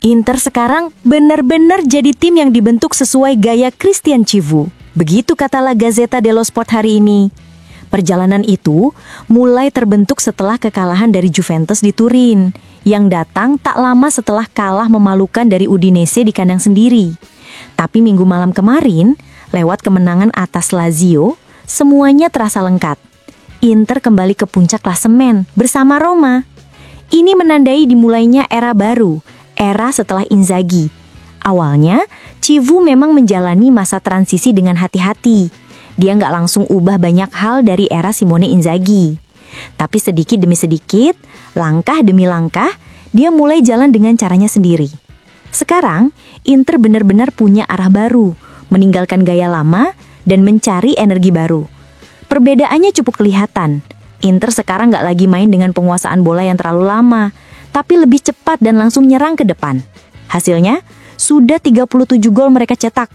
Inter sekarang benar-benar jadi tim yang dibentuk sesuai gaya Christian Chivu. Begitu kata La Gazzetta dello Sport hari ini. Perjalanan itu mulai terbentuk setelah kekalahan dari Juventus di Turin, yang datang tak lama setelah kalah memalukan dari Udinese di kandang sendiri. Tapi minggu malam kemarin, lewat kemenangan atas Lazio, semuanya terasa lengkap. Inter kembali ke puncak klasemen bersama Roma. Ini menandai dimulainya era baru, era setelah Inzaghi. Awalnya, Chivu memang menjalani masa transisi dengan hati-hati. Dia nggak langsung ubah banyak hal dari era Simone Inzaghi. Tapi sedikit demi sedikit, langkah demi langkah, dia mulai jalan dengan caranya sendiri. Sekarang, Inter benar-benar punya arah baru, meninggalkan gaya lama, dan mencari energi baru. Perbedaannya cukup kelihatan. Inter sekarang nggak lagi main dengan penguasaan bola yang terlalu lama, tapi lebih cepat dan langsung nyerang ke depan. Hasilnya, sudah 37 gol mereka cetak.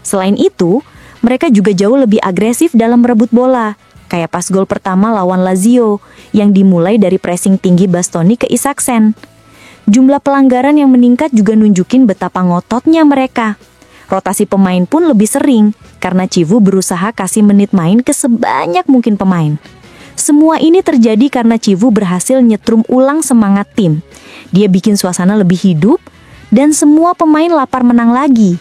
Selain itu, mereka juga jauh lebih agresif dalam merebut bola, kayak pas gol pertama lawan Lazio, yang dimulai dari pressing tinggi Bastoni ke Isaksen. Jumlah pelanggaran yang meningkat juga nunjukin betapa ngototnya mereka. Rotasi pemain pun lebih sering, karena Chivu berusaha kasih menit main ke sebanyak mungkin pemain. Semua ini terjadi karena Chivu berhasil nyetrum ulang semangat tim. Dia bikin suasana lebih hidup, dan semua pemain lapar menang lagi.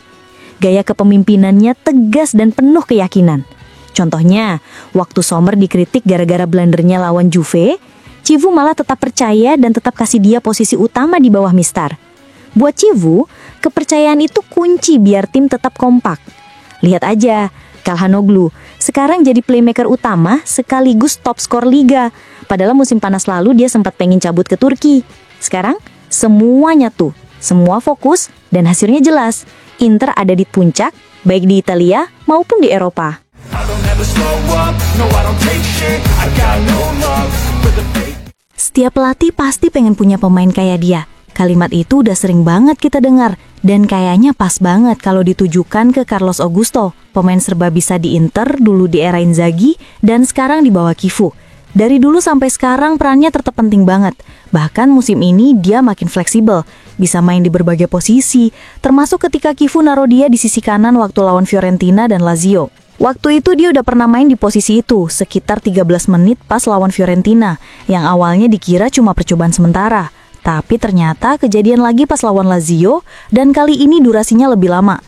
Gaya kepemimpinannya tegas dan penuh keyakinan. Contohnya, waktu Sommer dikritik gara-gara blendernya lawan Juve, Chivu malah tetap percaya dan tetap kasih dia posisi utama di bawah Mistar. Buat Chivu, kepercayaan itu kunci biar tim tetap kompak. Lihat aja, Calhanoglu sekarang jadi playmaker utama sekaligus top skor liga. Padahal musim panas lalu dia sempat pengen cabut ke Turki. Sekarang, semuanya tuh, semua fokus dan hasilnya jelas. Inter ada di puncak, baik di Italia maupun di Eropa. Setiap pelatih pasti pengen punya pemain kayak dia. Kalimat itu udah sering banget kita dengar, dan kayaknya pas banget kalau ditujukan ke Carlos Augusto, pemain serba bisa di Inter dulu di era Inzaghi dan sekarang di bawah Chivu. Dari dulu sampai sekarang perannya tetap penting banget. Bahkan musim ini dia makin fleksibel, bisa main di berbagai posisi, termasuk ketika Chivu naruh dia di sisi kanan waktu lawan Fiorentina dan Lazio. Waktu itu dia udah pernah main di posisi itu, sekitar 13 menit pas lawan Fiorentina, yang awalnya dikira cuma percobaan sementara. Tapi ternyata kejadian lagi pas lawan Lazio, dan kali ini durasinya lebih lama.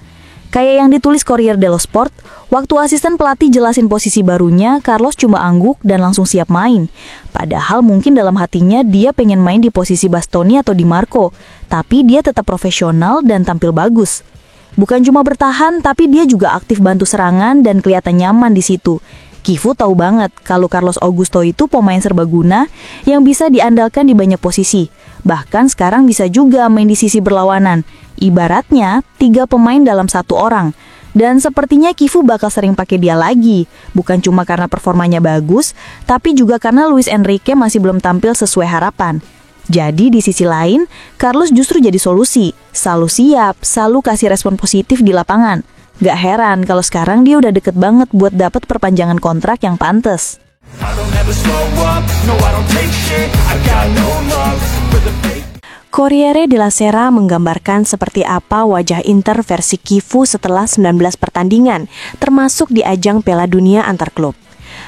Kayak yang ditulis Corriere dello Sport, waktu asisten pelatih jelasin posisi barunya, Carlos cuma angguk dan langsung siap main. Padahal mungkin dalam hatinya dia pengen main di posisi Bastoni atau Di Marco, tapi dia tetap profesional dan tampil bagus. Bukan cuma bertahan, tapi dia juga aktif bantu serangan dan kelihatan nyaman di situ. Chivu tahu banget kalau Carlos Augusto itu pemain serbaguna yang bisa diandalkan di banyak posisi. Bahkan sekarang bisa juga main di sisi berlawanan. Ibaratnya 3 pemain dalam 1 orang. Dan sepertinya Chivu bakal sering pakai dia lagi. Bukan cuma karena performanya bagus, tapi juga karena Luis Enrique masih belum tampil sesuai harapan. Jadi di sisi lain, Carlos justru jadi solusi. Selalu siap, selalu kasih respon positif di lapangan. Gak heran kalau sekarang dia udah deket banget buat dapat perpanjangan kontrak yang pantes. Corriere della Sera menggambarkan seperti apa wajah Inter versi Chivu setelah 19 pertandingan, termasuk di ajang Piala Dunia antar klub.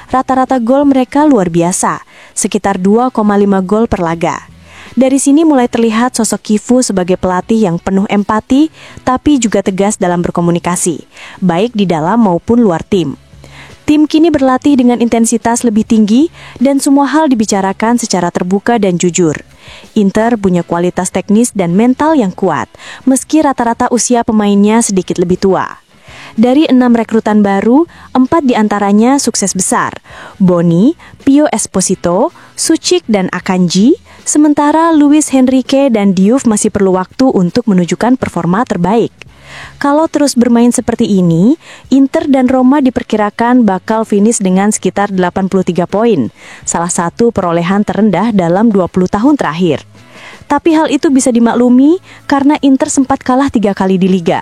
Rata-rata gol mereka luar biasa, sekitar 2,5 gol per laga. Dari sini mulai terlihat sosok Chivu sebagai pelatih yang penuh empati, tapi juga tegas dalam berkomunikasi, baik di dalam maupun luar tim. Tim kini berlatih dengan intensitas lebih tinggi dan semua hal dibicarakan secara terbuka dan jujur. Inter punya kualitas teknis dan mental yang kuat, meski rata-rata usia pemainnya sedikit lebih tua. Dari 6 rekrutan baru, 4 diantaranya sukses besar. Boni, Pio Esposito, Suchik dan Akanji, sementara Luis Enrique dan Diouf masih perlu waktu untuk menunjukkan performa terbaik. Kalau terus bermain seperti ini, Inter dan Roma diperkirakan bakal finish dengan sekitar 83 poin, salah satu perolehan terendah dalam 20 tahun terakhir. Tapi hal itu bisa dimaklumi karena Inter sempat kalah 3 kali di Liga.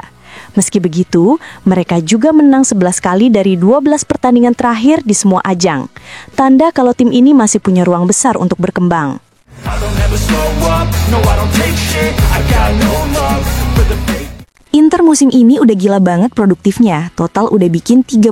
Meski begitu, mereka juga menang 11 kali dari 12 pertandingan terakhir di semua ajang. Tanda kalau tim ini masih punya ruang besar untuk berkembang. Inter musim ini udah gila banget produktifnya. Total udah bikin 37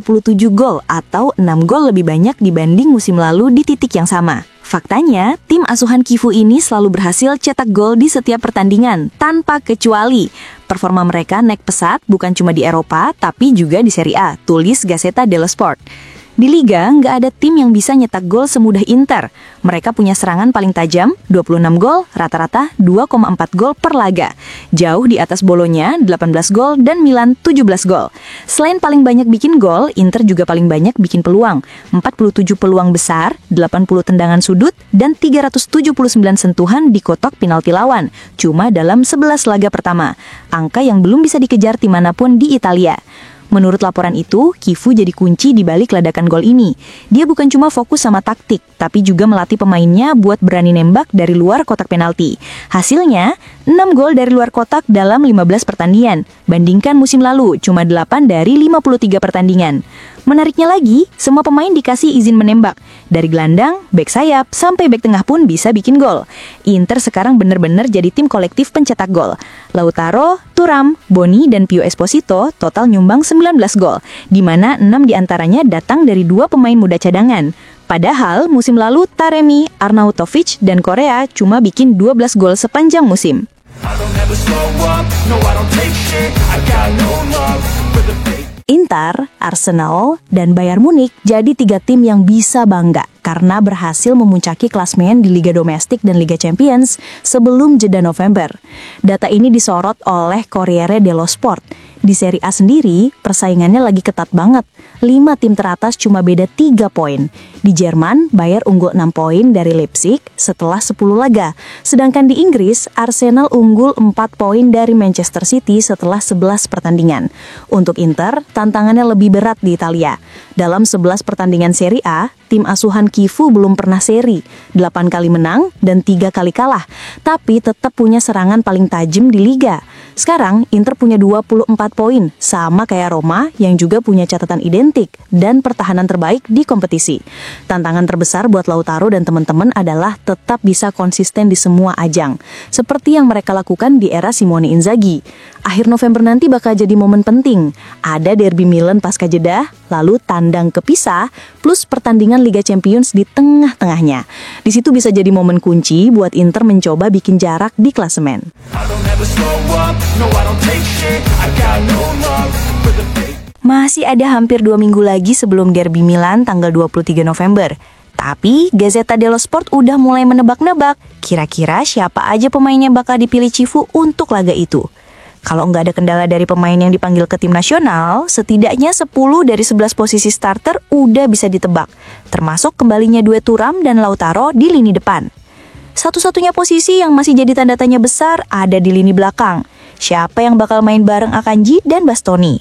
gol atau 6 gol lebih banyak dibanding musim lalu di titik yang sama. Faktanya, tim asuhan Chivu ini selalu berhasil cetak gol di setiap pertandingan, tanpa kecuali. Performa mereka naik pesat bukan cuma di Eropa, tapi juga di Serie A, tulis Gazzetta dello Sport. Di Liga, nggak ada tim yang bisa nyetak gol semudah Inter. Mereka punya serangan paling tajam, 26 gol, rata-rata 2,4 gol per laga. Jauh di atas Bolonya, 18 gol, dan Milan 17 gol. Selain paling banyak bikin gol, Inter juga paling banyak bikin peluang. 47 peluang besar, 80 tendangan sudut, dan 379 sentuhan di kotak penalti lawan. Cuma dalam 11 laga pertama. Angka yang belum bisa dikejar tim manapun di Italia. Menurut laporan itu, Chivu jadi kunci di balik ledakan gol ini. Dia bukan cuma fokus sama taktik, tapi juga melatih pemainnya buat berani nembak dari luar kotak penalti. Hasilnya, 6 gol dari luar kotak dalam 15 pertandingan. Bandingkan musim lalu, cuma 8 dari 53 pertandingan. Menariknya lagi, semua pemain dikasih izin menembak. Dari gelandang, bek sayap, sampai bek tengah pun bisa bikin gol. Inter sekarang bener-bener jadi tim kolektif pencetak gol. Lautaro, Thuram, Boni, dan Pio Esposito total nyumbang 19 gol, di mana 6 diantaranya datang dari 2 pemain muda cadangan. Padahal musim lalu Taremi, Arnautovic, dan Korea cuma bikin 12 gol sepanjang musim. Inter, Arsenal, dan Bayern Munich jadi 3 tim yang bisa bangga karena berhasil memuncaki klasemen di Liga Domestik dan Liga Champions sebelum jeda November. Data ini disorot oleh Corriere dello Sport. Di Serie A sendiri, persaingannya lagi ketat banget. 5 tim teratas cuma beda 3 poin. Di Jerman, Bayern unggul 6 poin dari Leipzig setelah 10 laga. Sedangkan di Inggris, Arsenal unggul 4 poin dari Manchester City setelah 11 pertandingan. Untuk Inter, tantangannya lebih berat di Italia. Dalam 11 pertandingan Serie A, tim asuhan Chivu belum pernah seri, 8 kali menang dan 3 kali kalah, tapi tetap punya serangan paling tajam di Liga. Sekarang, Inter punya 24 poin, sama kayak Roma yang juga punya catatan identik dan pertahanan terbaik di kompetisi. Tantangan terbesar buat Lautaro dan teman-teman adalah tetap bisa konsisten di semua ajang, seperti yang mereka lakukan di era Simone Inzaghi. Akhir November nanti bakal jadi momen penting. Ada derby Milan pasca jeda, lalu tandang ke Pisa, plus pertandingan Liga Champions di tengah-tengahnya. Di situ bisa jadi momen kunci buat Inter mencoba bikin jarak di klasemen. Masih ada hampir 2 minggu lagi sebelum derby Milan tanggal 23 November. Tapi Gazzetta dello Sport udah mulai menebak-nebak kira-kira siapa aja pemain yang bakal dipilih Chivu untuk laga itu. Kalau nggak ada kendala dari pemain yang dipanggil ke tim nasional, setidaknya 10 dari 11 posisi starter udah bisa ditebak, termasuk kembalinya duet Thuram dan Lautaro di lini depan. Satu-satunya posisi yang masih jadi tanda tanya besar ada di lini belakang. Siapa yang bakal main bareng Akanji dan Bastoni?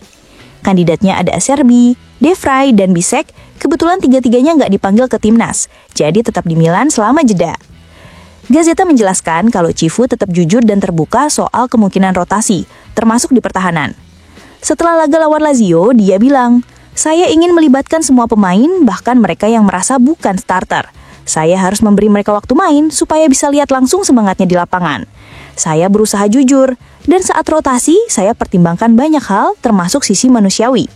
Kandidatnya ada Acerbi, De Vrij, dan Bisek. Kebetulan 3-tiganya nggak dipanggil ke timnas, jadi tetap di Milan selama jeda. Gazzetta menjelaskan kalau Chivu tetap jujur dan terbuka soal kemungkinan rotasi, termasuk di pertahanan. Setelah laga lawan Lazio, dia bilang, "Saya ingin melibatkan semua pemain, bahkan mereka yang merasa bukan starter. Saya harus memberi mereka waktu main supaya bisa lihat langsung semangatnya di lapangan. Saya berusaha jujur, dan saat rotasi, saya pertimbangkan banyak hal, termasuk sisi manusiawi."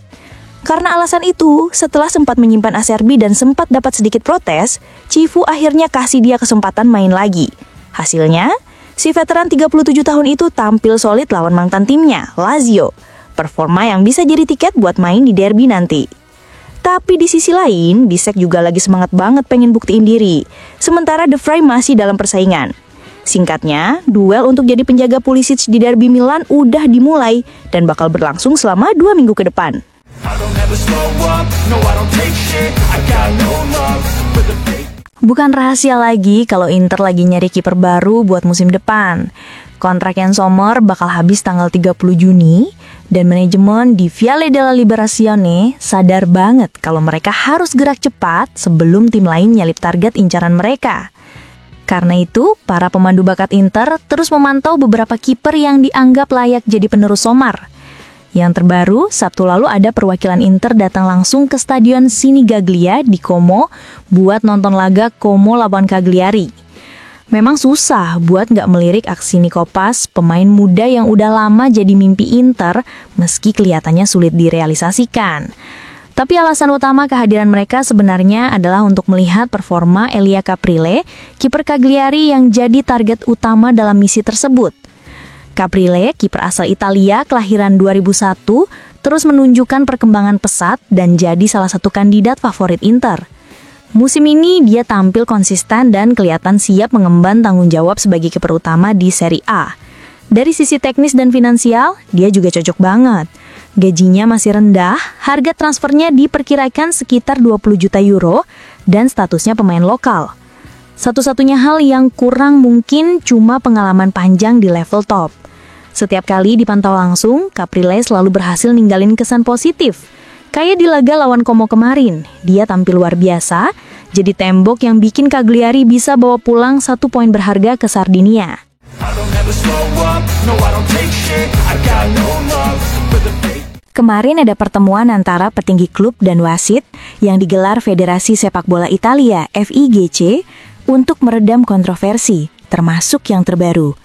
Karena alasan itu, setelah sempat menyimpan Acerbi dan sempat dapat sedikit protes, Chivu akhirnya kasih dia kesempatan main lagi. Hasilnya, si veteran 37 tahun itu tampil solid lawan mantan timnya, Lazio. Performa yang bisa jadi tiket buat main di derby nanti. Tapi di sisi lain, Bisek juga lagi semangat banget pengen buktiin diri. Sementara De Vrij masih dalam persaingan. Singkatnya, duel untuk jadi penjaga Pulisic di derby Milan udah dimulai dan bakal berlangsung selama 2 minggu ke depan. Bukan rahasia lagi kalau Inter lagi nyari kiper baru buat musim depan. Kontrak Yann Sommer bakal habis tanggal 30 Juni dan manajemen di Viale della Liberazione sadar banget kalau mereka harus gerak cepat sebelum tim lain nyalip target incaran mereka. Karena itu, para pemandu bakat Inter terus memantau beberapa kiper yang dianggap layak jadi penerus Sommer. Yang terbaru, Sabtu lalu ada perwakilan Inter datang langsung ke Stadion Sinigaglia di Como buat nonton laga Como lawan Cagliari. Memang susah buat nggak melirik aksi Nikopas, pemain muda yang udah lama jadi mimpi Inter, meski kelihatannya sulit direalisasikan. Tapi alasan utama kehadiran mereka sebenarnya adalah untuk melihat performa Elia Caprile, kiper Cagliari yang jadi target utama dalam misi tersebut. Caprile, kiper asal Italia kelahiran 2001, terus menunjukkan perkembangan pesat dan jadi salah satu kandidat favorit Inter. Musim ini dia tampil konsisten dan kelihatan siap mengemban tanggung jawab sebagai kiper utama di Serie A. Dari sisi teknis dan finansial, dia juga cocok banget. Gajinya masih rendah, harga transfernya diperkirakan sekitar 20 juta euro, dan statusnya pemain lokal. Satu-satunya hal yang kurang mungkin cuma pengalaman panjang di level top. Setiap kali dipantau langsung, Caprile selalu berhasil ninggalin kesan positif. Kayak di laga lawan Como kemarin, dia tampil luar biasa, jadi tembok yang bikin Cagliari bisa bawa pulang 1 poin berharga ke Sardinia. Kemarin ada pertemuan antara petinggi klub dan wasit yang digelar Federasi Sepak Bola Italia (FIGC) untuk meredam kontroversi, termasuk yang terbaru.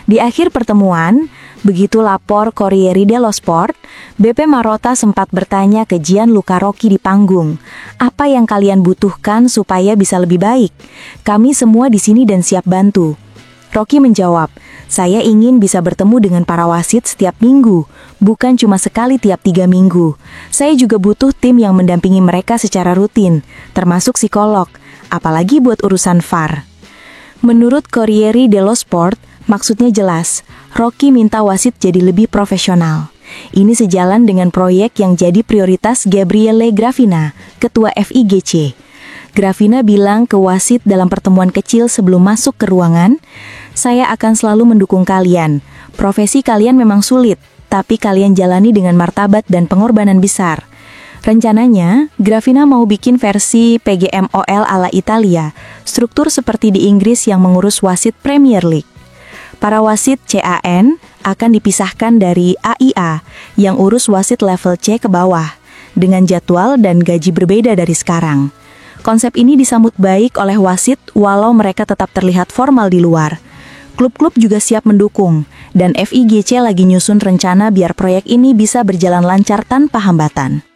Di akhir pertemuan, begitu lapor Corriere dello Sport, BP Marotta sempat bertanya ke Gianluca Rocchi di panggung, "Apa yang kalian butuhkan supaya bisa lebih baik? Kami semua di sini dan siap bantu." Rocchi menjawab, "Saya ingin bisa bertemu dengan para wasit setiap minggu, bukan cuma sekali tiap 3 minggu. Saya juga butuh tim yang mendampingi mereka secara rutin, termasuk psikolog, apalagi buat urusan VAR." Menurut Corriere dello Sport, maksudnya jelas, Rocchi minta wasit jadi lebih profesional. Ini sejalan dengan proyek yang jadi prioritas Gabriele Gravina, ketua FIGC. Gravina bilang ke wasit dalam pertemuan kecil sebelum masuk ke ruangan, "Saya akan selalu mendukung kalian. Profesi kalian memang sulit, tapi kalian jalani dengan martabat dan pengorbanan besar." Rencananya, Gravina mau bikin versi PGMOL ala Italia, struktur seperti di Inggris yang mengurus wasit Premier League. Para wasit CAN akan dipisahkan dari AIA yang urus wasit level C ke bawah, dengan jadwal dan gaji berbeda dari sekarang. Konsep ini disambut baik oleh wasit walau mereka tetap terlihat formal di luar. Klub-klub juga siap mendukung, dan FIGC lagi nyusun rencana biar proyek ini bisa berjalan lancar tanpa hambatan.